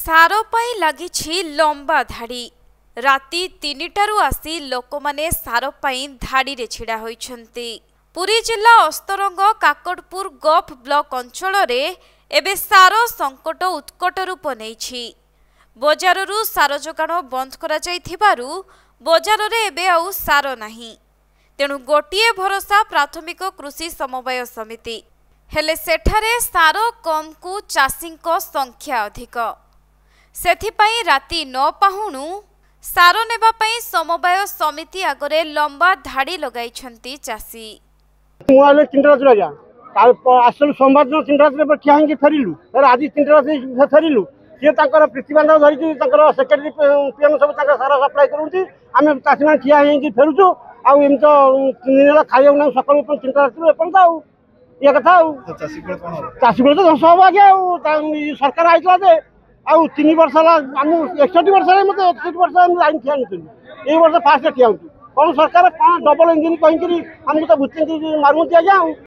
सार पाई लागिछि लंबा धाड़ी। राति 3टारू आसी लोकमाने सार पाई धाड़ी रे छिड़ा होइछन्ति। पुरी जिला अस्तरंग काकड़पुर गफ ब्लॉक अंचल रे एबे सार संकट उत्कट रूप नेइछि। बजाररू सार जोगाण बंद करा जाइथिबारु बजार रे एबे आउ सार नाही। तेणु गोटिए भरोसा प्राथमिक कृषि समवाय समिति हेले सेठारे सार कम को चाषींक संख्या अधिक। सेथिपाई राति 9 पाहुणु सार नेबा पई समवाय समिति आगरे लंबा धाड़ी लगाइछन्ति चाषी। मोबाइल 3टा चला जा आसल सोमवार दिन 3टा पर ठिया हिंगी फेरिलु आज 3टा फेरिलु ये ताकर प्रतिबंध धरिकी ताकर सेक्रेटरी पीएम सब ताकर सारा सप्लाई करूंती आमे चाषी मान ठिया हिंगी फेरुछु आ एम तो 3 दिन खाइयो ना सकाळ 3टा राति एपन ताऊ ये कथा चाषी को तो ध्वंस हवा गया सरकार आइला दे आ 3 वर्ष ला हम 61 वर्ष रे मते 61 वर्ष हम लाइन ठिया नहीं ए वर्ष फास्ट ठिया होती कौन सरकार कौन डबल इंजिन कहीं हमको तो बुझते मारूँ आज्ञा।